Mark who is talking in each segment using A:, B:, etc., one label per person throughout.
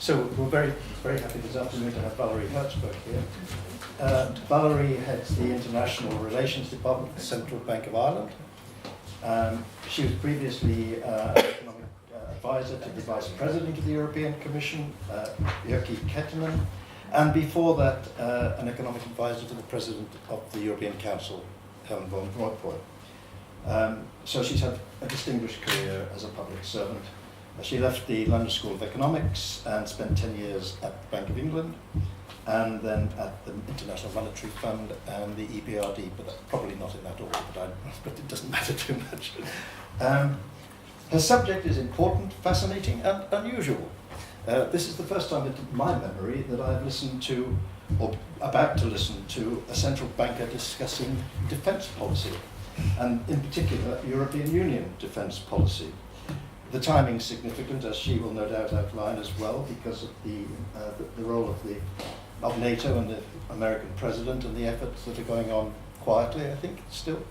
A: So we're very, very happy this afternoon to have Valerie Herzberg here. Valerie heads the International Relations Department at the Central Bank of Ireland. She was previously economic advisor to the Vice President of the European Commission, Jyrki Katainen, and before that an economic advisor to the President of the European Council, Herman Van Rompuy. So she's had a distinguished career as a public servant. She left the London School of Economics and spent 10 years at the Bank of England and then at the International Monetary Fund and the EBRD, but that's probably not in that order, but it doesn't matter too much. Her subject is important, fascinating and unusual. This is the first time in my memory that I've listened to, or about to listen to, a central banker discussing defence policy, and in particular European Union defence policy. The timing's significant, as she will no doubt outline as well, because of the role of NATO and the American president and the efforts that are going on quietly, I think, still,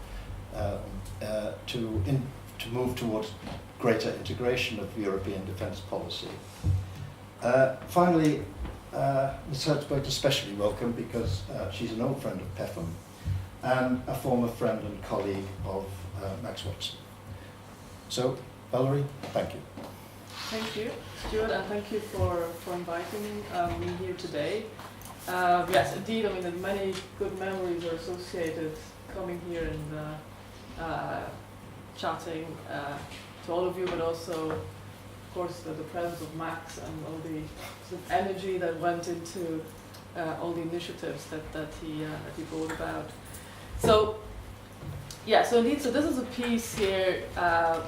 A: to move towards greater integration of European defence policy. Finally, Ms. Herzberg is especially welcome because she's an old friend of PEFM and a former friend and colleague of Max Watson. So, Valerie, thank you.
B: Thank you, Stuart, and thank you for inviting me here today. Yes, indeed, I mean, many good memories are associated coming here and chatting to all of you, but also, of course, the presence of Max and all the sort of energy that went into all the initiatives that he brought about. So, yeah, so indeed, so this is a piece here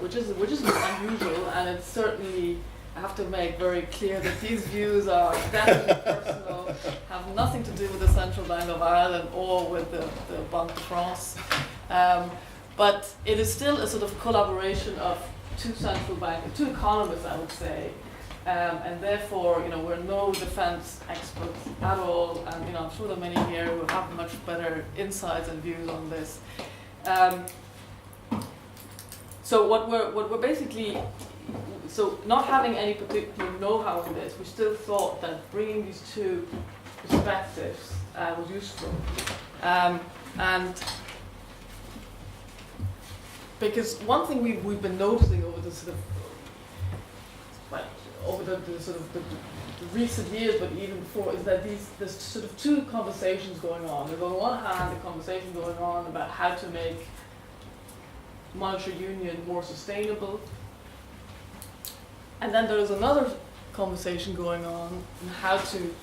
B: which is unusual, and it's certainly, I have to make very clear that these views are definitely personal, have nothing to do with the Central Bank of Ireland or with the Banque de France. But it is still a sort of collaboration of two economists, I would say, and therefore, we're no defense experts at all, and I'm sure there are many here who have much better insights and views on this. So what we're basically, so not having any particular know-how in this, we still thought that bringing these two perspectives was useful, and because one thing we've been noticing over the sort of, well, over the sort of the recent years, but even before, is that there's sort of two conversations going on. There's on one hand a conversation going on about how to make monetary union more sustainable, and then there's another conversation going on how to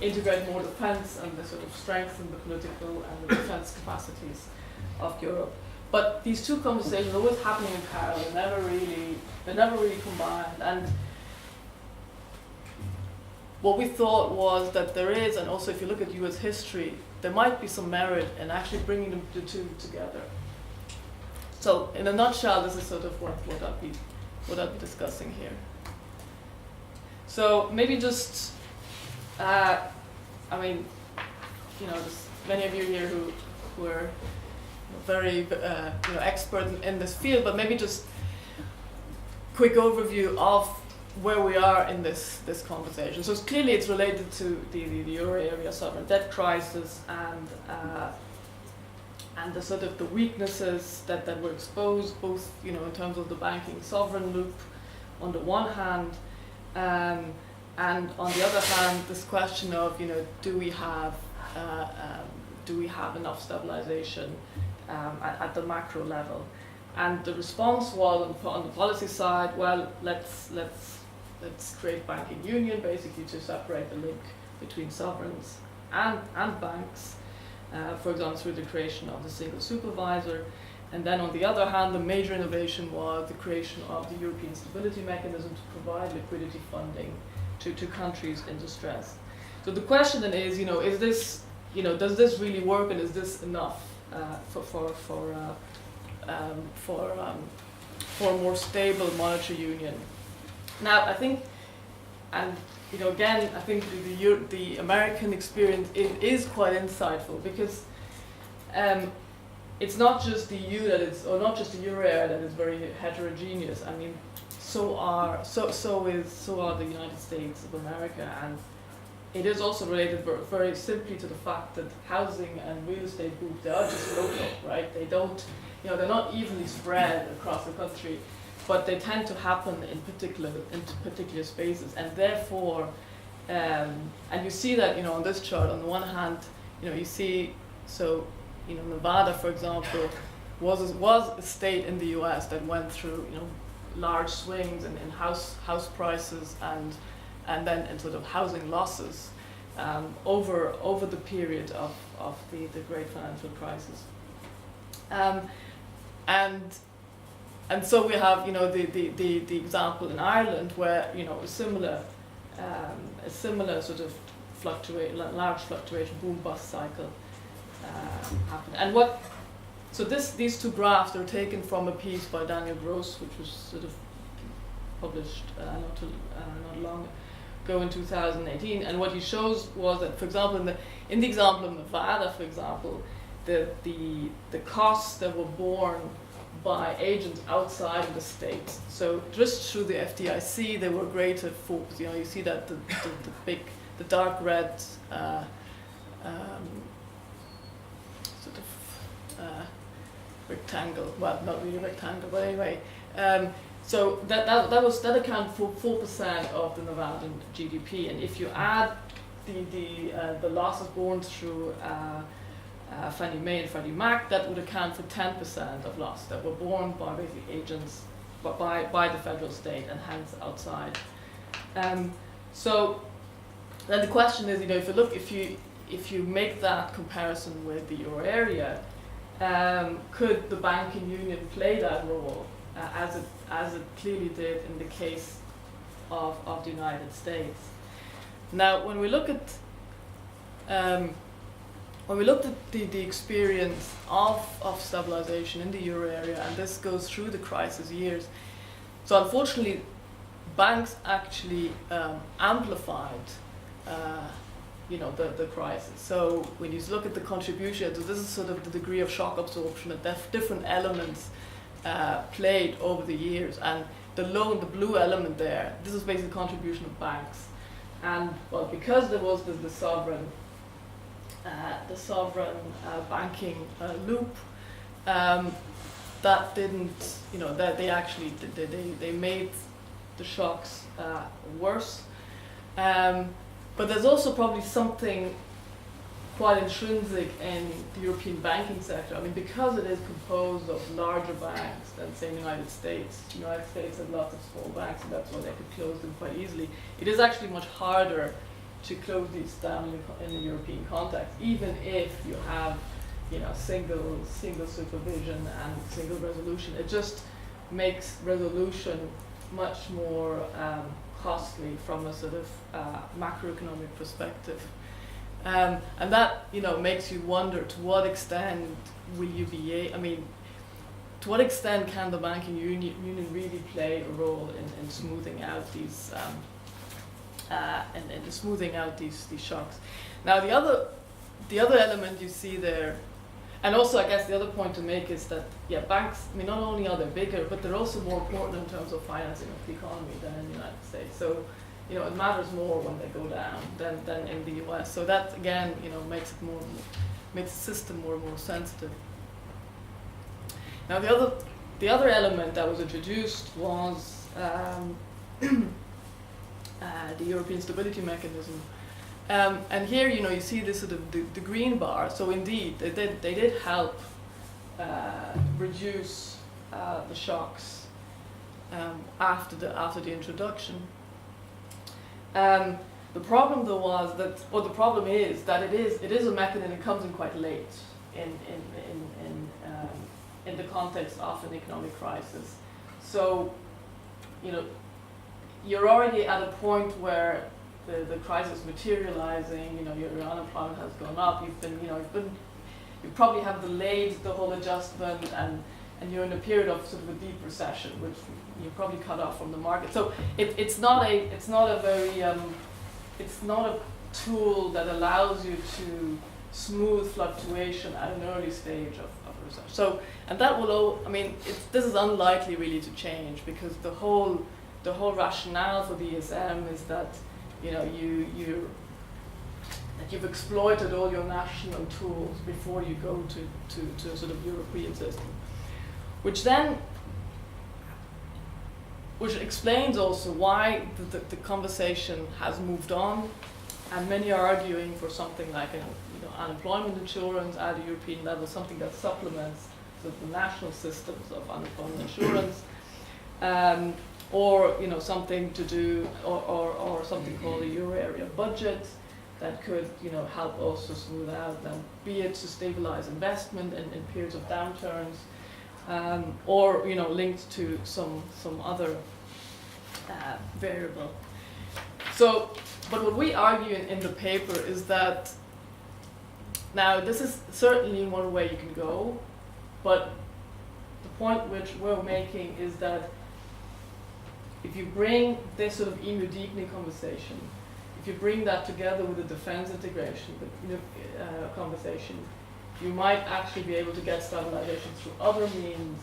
B: integrate more defence and sort of strengthen the political and the defence capacities of Europe. But these two conversations are always happening in parallel. They're never really combined. And what we thought was that there is, and also if you look at US history, there might be some merit in actually bringing the two together. So, in a nutshell, this is sort of what I'll be discussing here. So maybe just, I mean, there's many of you here who are very expert in this field, but maybe just quick overview of where we are in this conversation. So clearly it's related to the euro area sovereign debt crisis and the sort of the weaknesses that were exposed, both in terms of the banking sovereign loop on the one hand, and on the other hand this question of do we have enough stabilisation at the macro level. And the response was on the policy side, well, let's create banking union, basically to separate the link between sovereigns and banks, for example, through the creation of the single supervisor. And then on the other hand, the major innovation was the creation of the European Stability Mechanism to provide liquidity funding to countries in distress. So the question then is, is this, does this really work, and is this enough for a more stable monetary union? Now, I think, and again, I think the American experience is quite insightful, because it's not just the EU or not just the euro area that is very heterogeneous. I mean, so are the United States of America, and it is also related very simply to the fact that housing and real estate booms, they are just local, right? They don't, they're not evenly spread across the country, but they tend to happen in particular spaces, and therefore, and you see that, on this chart. On the one hand, you see, Nevada, for example, was a state in the U.S. that went through, large swings in house prices and then in sort of housing losses over the period of the great financial crisis. And so we have, the example in Ireland where, a similar sort of large fluctuation, boom bust cycle happened. And these two graphs are taken from a piece by Daniel Gross, which was sort of published not long ago in 2018. And what he shows was that, for example, in the example of Nevada, for example, the costs that were borne by agents outside of the state. So just through the FDIC, they were greater for, you see that the dark red sort of rectangle. Well, not really rectangle, but anyway. So that accounted for 4% of the Nevadan GDP, and if you add the losses borne through Fannie Mae and Freddie Mac, that would account for 10% of losses that were borne by basically agents, by the federal state, and hence outside. So then the question is, if you make that comparison with the euro area, could the banking union play that role as it clearly did in the case of the United States? Now, when we look at the experience of stabilization in the euro area, and this goes through the crisis years, so unfortunately, banks actually amplified the crisis. So when you look at the contribution, so this is sort of the degree of shock absorption that different elements played over the years, and the blue element there, this is basically the contribution of banks. And well, because there was the sovereign banking loop, that didn't, that they actually they made the shocks worse. But there's also probably something quite intrinsic in the European banking sector. I mean, because it is composed of larger banks than, say, the United States. The United States had lots of small banks, and that's why they could close them quite easily. It is actually much harder to close these down in the European context, even if you have, single supervision and single resolution. It just makes resolution much more costly from a sort of macroeconomic perspective. And that, makes you wonder, to what extent will you be, to what extent can the banking union really play a role in smoothing out these these shocks? Now, the other element you see there, and also I guess the other point to make is that, banks, not only are they bigger, but they're also more important in terms of financing of the economy than in the United States. So, it matters more when they go down than in the US. So that, again, makes the system more and more sensitive. Now, the other element that was introduced was the European Stability Mechanism. And here, you see this sort of the green bar. So indeed, they did help reduce the shocks after the introduction. The problem, though, was that, or the problem is that it is a mechanism that comes in quite late in the context of an economic crisis. So, you're already at a point where the crisis is materializing. Your unemployment has gone up. You probably have delayed the whole adjustment, and you're in a period of sort of a deep recession, which you're probably cut off from the market. So it's not a tool that allows you to smooth fluctuation at an early stage of a recession. So, and that will, this is unlikely really to change, because the whole the whole rationale for the ESM is that that you've exploited all your national tools before you go to a sort of European system, which explains also why the conversation has moved on, and many are arguing for something like unemployment insurance at a European level, something that supplements the national systems of unemployment insurance, or something to do, or something called a euro area budget that could help also smooth out them, be it to stabilize investment in periods of downturns, or linked to some other variable. So, but what we argue in the paper is that now this is certainly one way you can go, but the point which we're making is that if you bring this sort of EMU deepening conversation, if you bring that together with the defense integration conversation, you might actually be able to get stabilization through other means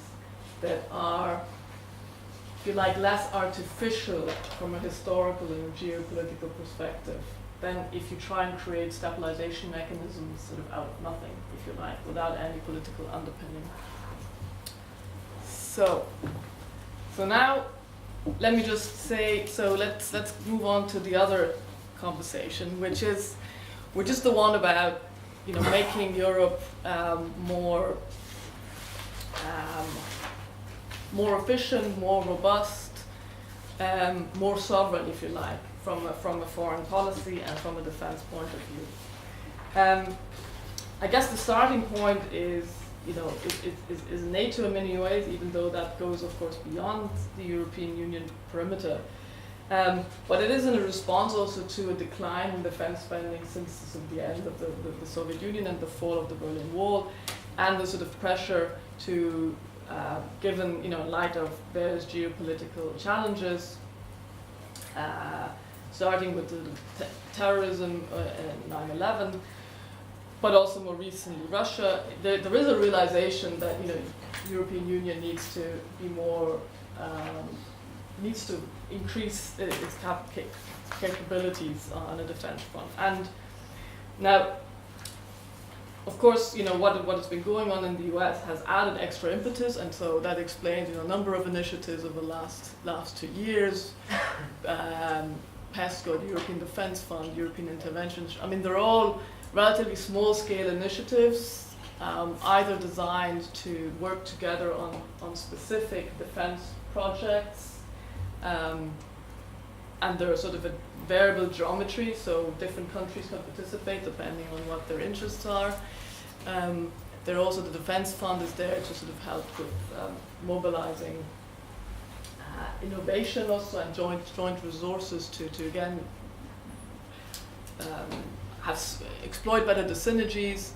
B: that are, if you like, less artificial from a historical and a geopolitical perspective than if you try and create stabilization mechanisms sort of out of nothing, if you like, without any political underpinning. So now let me just say, so let's move on to the other conversation, which is the one about making Europe more efficient, more robust, more sovereign, if you like, from a foreign policy and from a defense point of view. I guess the starting point is NATO in many ways, even though that goes, of course, beyond the European Union perimeter. But it is in a response also to a decline in defense spending since the end of the Soviet Union and the fall of the Berlin Wall, and the sort of pressure to, given in light of various geopolitical challenges, starting with the terrorism and 9/11, but also more recently Russia, there is a realization that European Union needs to be more, needs to increase its capabilities on a defense front. And now, of course, what has been going on in the US has added extra impetus, and so that explains a number of initiatives over the last 2 years. PESCO, the European Defence Fund, European interventions. I mean, they're all relatively small-scale initiatives, either designed to work together on specific defense projects, and they're sort of a variable geometry, so different countries can participate depending on what their interests are. They're also, the defense fund is there to sort of help with mobilizing innovation also, and joint resources to again exploit better the synergies.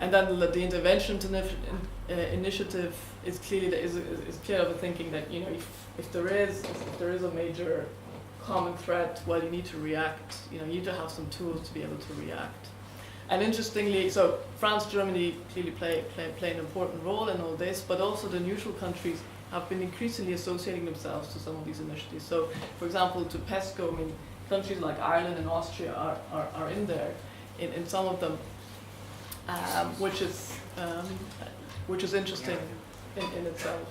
B: And then the intervention initiative is clearly is clear of a thinking that if there is a major common threat, well, you need to react. You need to have some tools to be able to react. And interestingly, so France, Germany clearly play an important role in all this, but also the neutral countries have been increasingly associating themselves to some of these initiatives. So, for example, to PESCO, I mean, countries like Ireland and Austria are in there, in some of them, which is interesting in itself.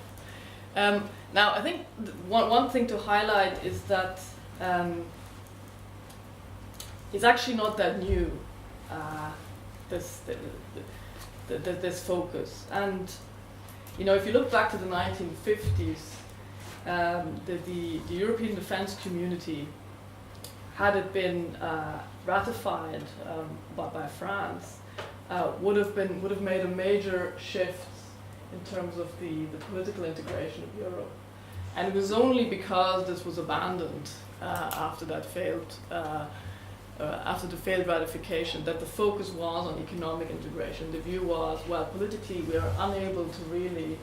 B: Now, I think one thing to highlight is that it's actually not that new, this focus. And if you look back to the 1950s, the European defense community, had it been ratified by France, would have made a major shift in terms of the political integration of Europe. And it was only because this was abandoned after the failed ratification that the focus was on economic integration. The view was, well, politically we are unable to really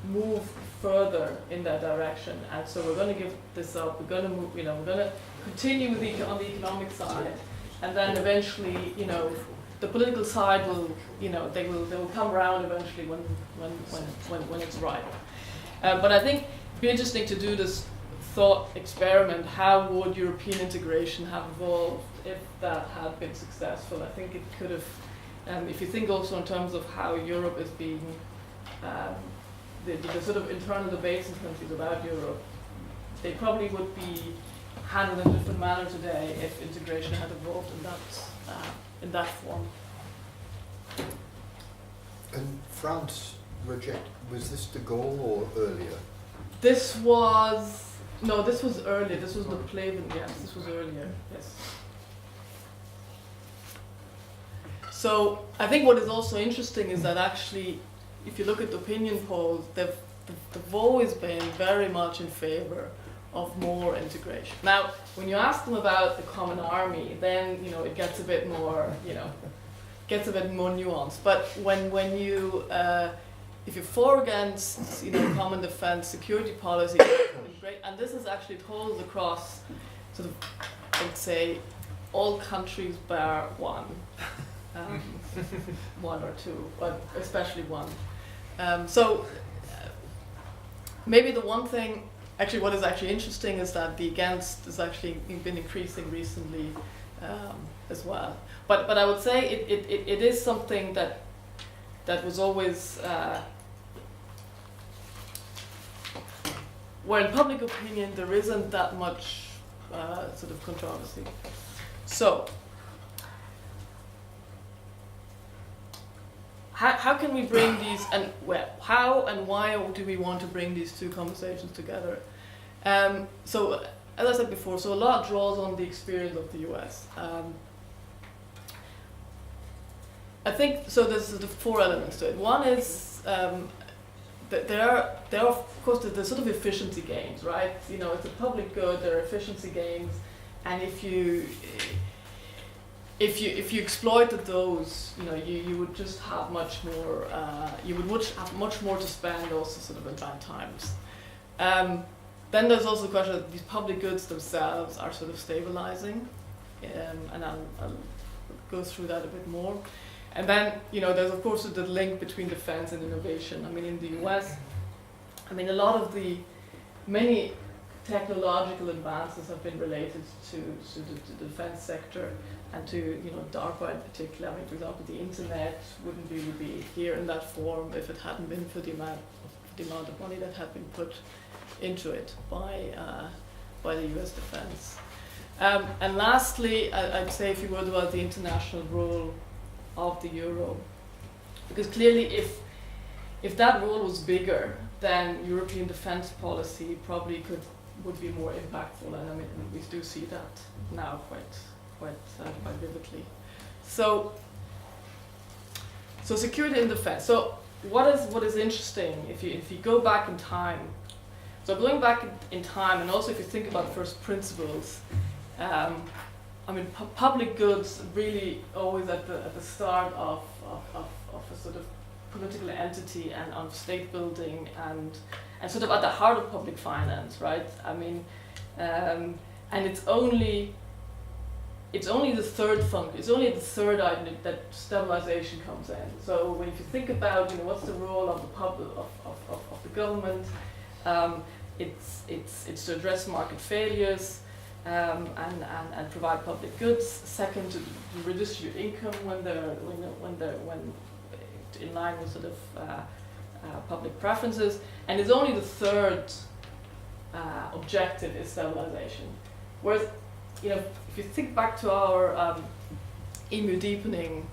B: move further in that direction, and so we're going to give this up. We're going to move. We're going to continue on the economic side, and then eventually, the political side will, they will come around eventually when it's right. But I think it'd be interesting to do this thought experiment, how would European integration have evolved if that had been successful? I think it could have, if you think also in terms of how Europe is being, the sort of internal debates in countries about Europe, they probably would be handled in a different manner today if integration had evolved in that form.
C: And France was this de Gaulle or earlier?
B: This was earlier. This was Napoleon. Yes, this was earlier. Yes. So I think what is also interesting is that actually, if you look at the opinion polls, they've always been very much in favor of more integration. Now, when you ask them about the common army, then it gets a bit more nuanced. But when you if you're for against common defense security policy, great, and this is actually told across sort of, I would say, all countries bar one, one or two, but especially one. Maybe the one thing, actually, what is actually interesting is that the against has actually been increasing recently as well. But I would say it is something that was always where in public opinion there isn't that much sort of controversy. So how can we bring these, and how and why do we want to bring these two conversations together? So as I said before, so a lot draws on the experience of the US. I think so. There's the four elements to it. One is that there are of course the sort of efficiency gains, right? It's a public good. There are efficiency gains, and if you exploited those, you would just have much more. You would have much more to spend also sort of in bad times. Then there's also the question that these public goods themselves are sort of stabilizing, and I'll go through that a bit more. And then, there's of course the link between defense and innovation. I mean, in the US, a lot of the many technological advances have been related to the defense sector and to, DARPA in particular. For example, the internet wouldn't really be here in that form if it hadn't been for the amount of money that had been put into it by the US defense. And lastly, I'd say a few words about the international role of the euro, because clearly if that role was bigger, then European defense policy probably would be more impactful, and we do see that now quite vividly. So security and defense. So what is interesting if you go back in time? So going back in time, and also if you think about first principles. Public goods really always at the start of a sort of political entity and of state building and sort of at the heart of public finance, right? And it's only the third function. It's only the third item that stabilization comes in. So if you think about what's the role of the public of the government, it's to address market failures. And provide public goods. Second, to redistribute income when in line with sort of public preferences. And it's only the third objective is stabilization. Whereas, if you think back to our EMU deepening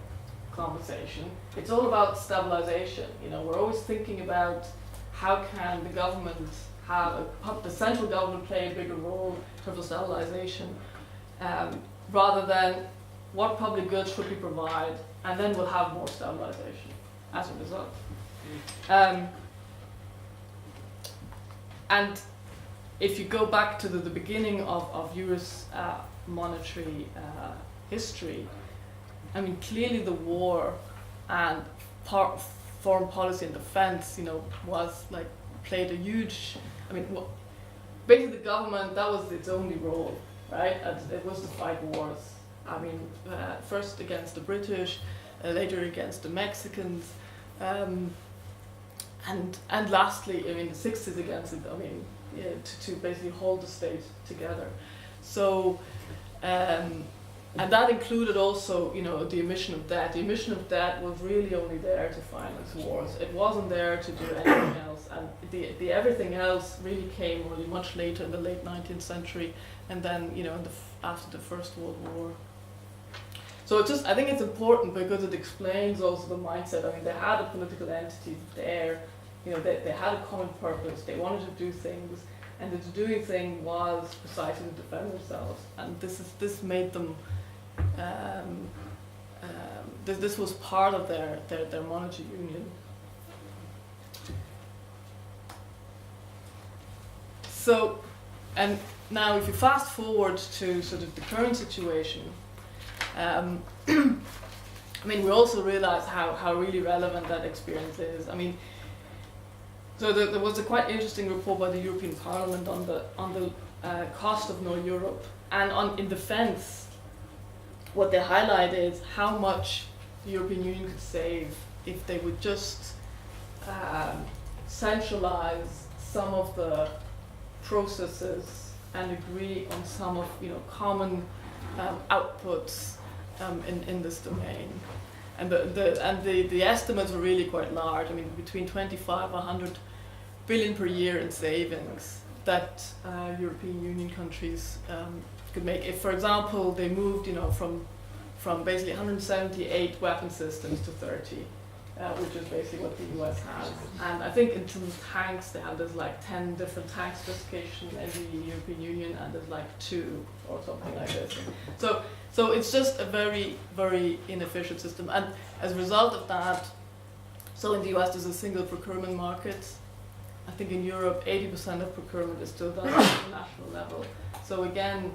B: conversation, it's all about stabilization. We're always thinking about how can the government the central government play a bigger role in terms of stabilization, rather than what public goods should we provide, and then we'll have more stabilization as a result. And if you go back to the beginning of US monetary history, clearly the war and foreign policy and defense, was played a huge. Basically the government, that was its only role, right? It was to fight wars. First against the British, later against the Mexicans, and lastly, the 60s against to basically hold the state together. So, and that included also, the emission of debt. The emission of debt was really only there to finance wars. It wasn't there to do anything else. And the everything else really came really much later in the late 19th century, and then after the First World War. So I think it's important because it explains also the mindset. I mean, they had a political entity there. They had a common purpose. They wanted to do things, and the doing thing was precisely to defend themselves. And this made them. This was part of their monetary union. So, and now if you fast forward to sort of the current situation, I mean, we also realize how really relevant that experience is. I mean, so there was a quite interesting report by the European Parliament on the cost of no Europe, and in defence. What they highlight is how much the European Union could save if they would just centralize some of the processes and agree on some of common outputs in this domain. And the estimates are really quite large. I mean, between 25 and 100 billion per year in savings that European Union countries could make. If, for example, they moved, from basically 178 weapon systems to 30, which is basically what the US has. And I think in terms of tanks, there's like 10 different tank specifications in the European Union, and there's like 2 or something like this. So it's just a very, very inefficient system. And as a result of that, so in the US there's a single procurement market. I think in Europe 80% of procurement is still done at the national level. So again,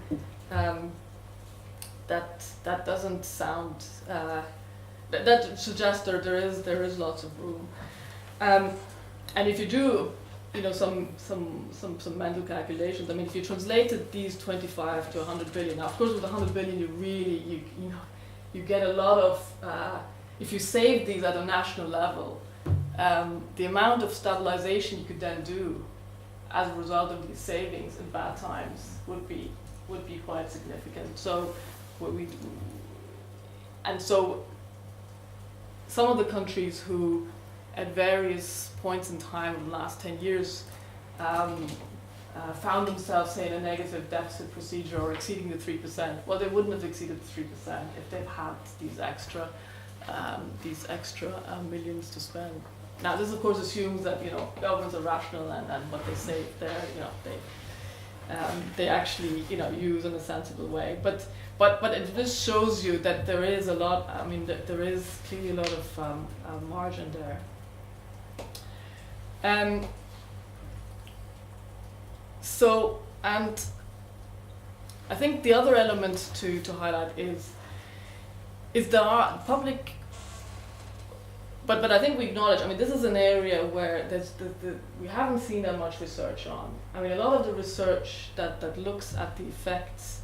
B: that doesn't sound that suggests there is lots of room, and if you do some mental calculations, I mean, if you translated these 25 to 100 billion, now of course with 100 billion you get a lot of if you save these at a national level, the amount of stabilisation you could then do as a result of these savings in bad times would be quite significant. So so some of the countries who at various points in time in the last 10 years found themselves, say, in a negative deficit procedure or exceeding the 3%, well, they wouldn't have exceeded the 3% if they've had these extra millions to spend. Now, this of course assumes that governments are rational and what they save there, they actually use in a sensible way. But it just shows you that there is a lot. I mean, there is clearly a lot of margin there. So, and I think the other element to highlight is there are public. But I think we acknowledge, I mean, this is an area where we haven't seen that much research on. I mean, a lot of the research that looks at the effects,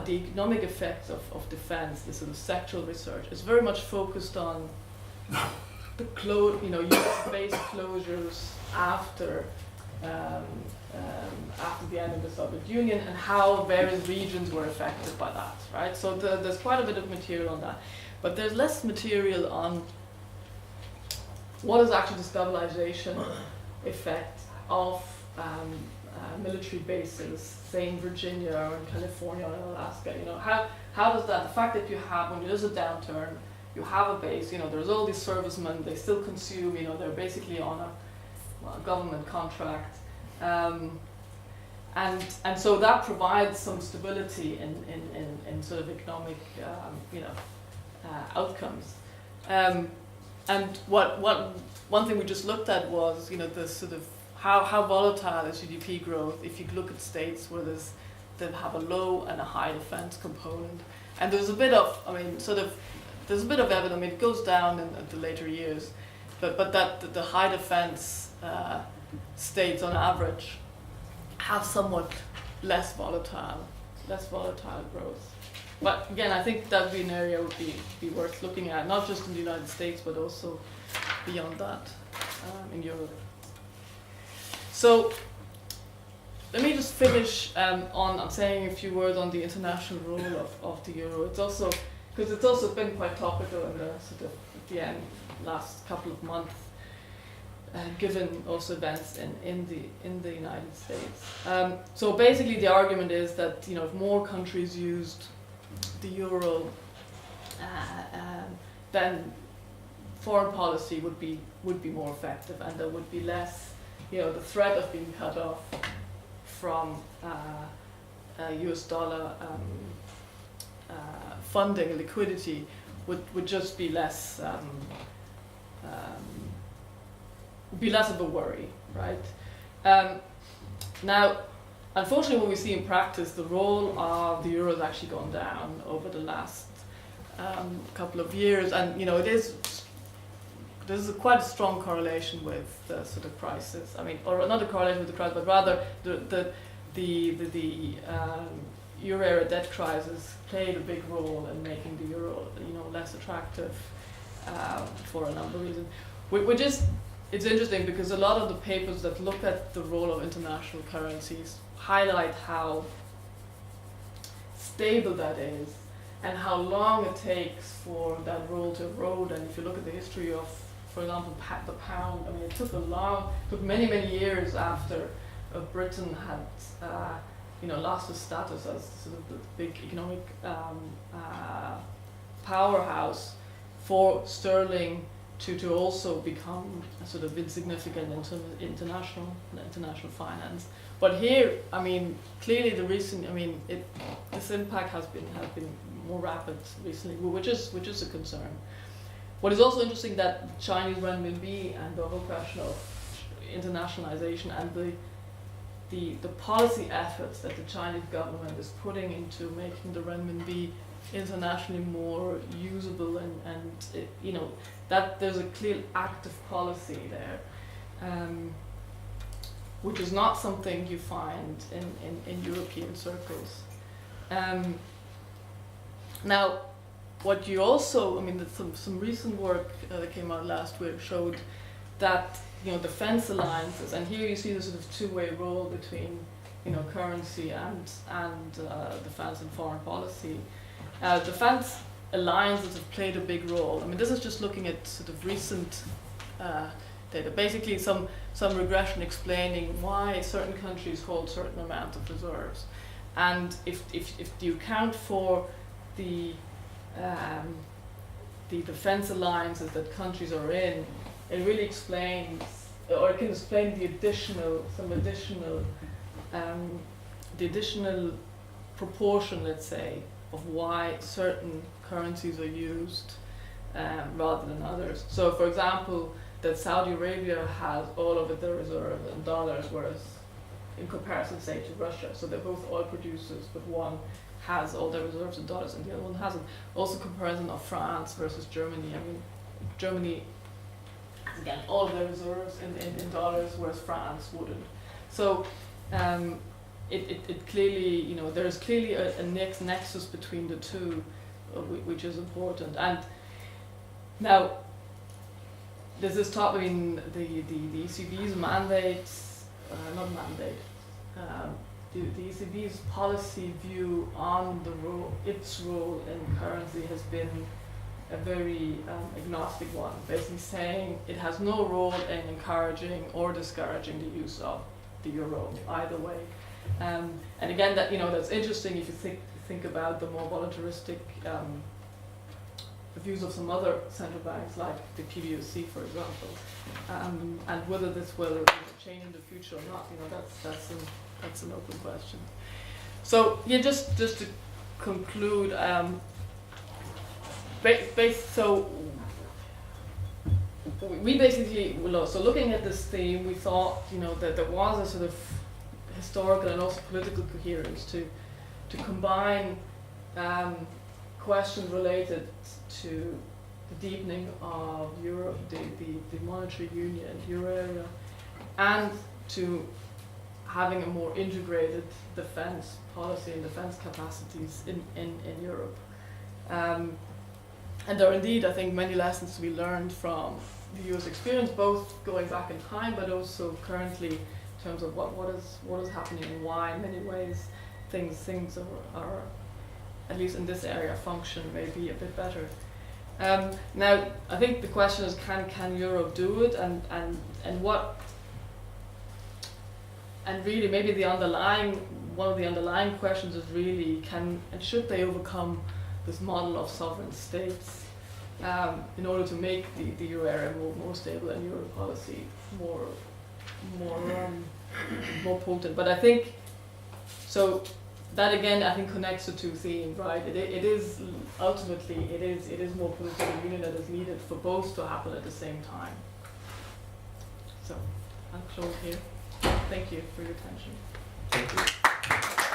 B: the economic effects of defense, the sort of sectoral research, is very much focused on the US-based closures after the end of the Soviet Union and how various regions were affected by that, right? So there's quite a bit of material on that. But there's less material on what is actually the stabilization effect of military bases, say in Virginia or in California or in Alaska? How does that, the fact that you have, when there's a downturn, you have a base, there's all these servicemen, they still consume, they're basically on a government contract. And so that provides some stability in sort of economic, outcomes. And one thing we just looked at was, the sort of how volatile is GDP growth if you look at states where they have a low and a high defense component. And there's a bit of, there's a bit of evidence. It goes down in the later years, but that the high defense states on average have somewhat less volatile growth. But again, I think that would be an area would be worth looking at, not just in the United States, but also beyond that, in Europe. So let me just finish on saying a few words on the international role of the euro. It's also, because it's also been quite topical in the sort of the end last couple of months, given also events in the United States. So basically, the argument is that if more countries used the euro, then foreign policy would be more effective, and there would be less, the threat of being cut off from US dollar funding and liquidity would just be less of a worry, right? Now, unfortunately, what we see in practice, the role of the euro has actually gone down over the last couple of years, and there's quite a strong correlation with the sort of crisis. I mean, or not a correlation with the crisis, but rather the euro area debt crisis played a big role in making the euro, less attractive for a number of reasons. It's interesting because a lot of the papers that look at the role of international currencies highlight how stable that is and how long it takes for that role to erode. And if you look at the history of, for example, the pound, I mean, it took many years after Britain had, lost its status as sort of the big economic powerhouse for sterling to also become a sort of insignificant in international finance. But here, I mean, clearly this impact has been more rapid recently, which is a concern. What is also interesting that Chinese renminbi and the whole question of internationalization and the policy efforts that the Chinese government is putting into making the renminbi internationally more usable and that there's a clear active policy there, which is not something you find in European circles. Now, what you also, some recent work that came out last week showed that defense alliances, and here you see the sort of two-way role between currency and defense and foreign policy. Defense alliances have played a big role. I mean, this is just looking at sort of recent data. Basically, some regression explaining why certain countries hold certain amount of reserves, and if you account for the defense alliances that countries are in, it really explains, or it can explain the additional proportion, let's say, of why certain currencies are used rather than others. So, for example, that Saudi Arabia has all of their reserves in dollars, whereas in comparison, say, to Russia, so they're both oil producers, but one has all their reserves in dollars and the other one hasn't. Also, comparison of France versus Germany. I mean, Germany has again all of their reserves in dollars, whereas France wouldn't. So it clearly, there is clearly a nexus between the two, which is important. And now, there's this talk, the ECB's mandate, the ECB's policy view on its role in currency has been a very agnostic one, basically saying it has no role in encouraging or discouraging the use of the euro either way. And again, that's interesting if you think about the more voluntaristic views of some other central banks, like the PBOC, for example, and whether this will change in the future or not. That's an open question. So just to conclude, so we basically, so looking at this theme, we thought that there was a sort of historical and also political coherence to combine questions related to the deepening of Europe, the monetary union, euro area, and to having a more integrated defense policy and defense capacities in Europe. And there are indeed, I think, many lessons to be learned from the US experience, both going back in time, but also currently terms of what is happening and why. In many ways, things are at least in this area function maybe a bit better. Now, I think the question is, can Europe do it, and what, and really maybe one of the underlying questions is really, should they overcome this model of sovereign states in order to make the euro area more stable and euro policy more potent. But I think, so that again I think connects to two themes, right? It is ultimately it is more political union that is needed for both to happen at the same time. So I'll close here. Thank you for your attention.
A: Thank you.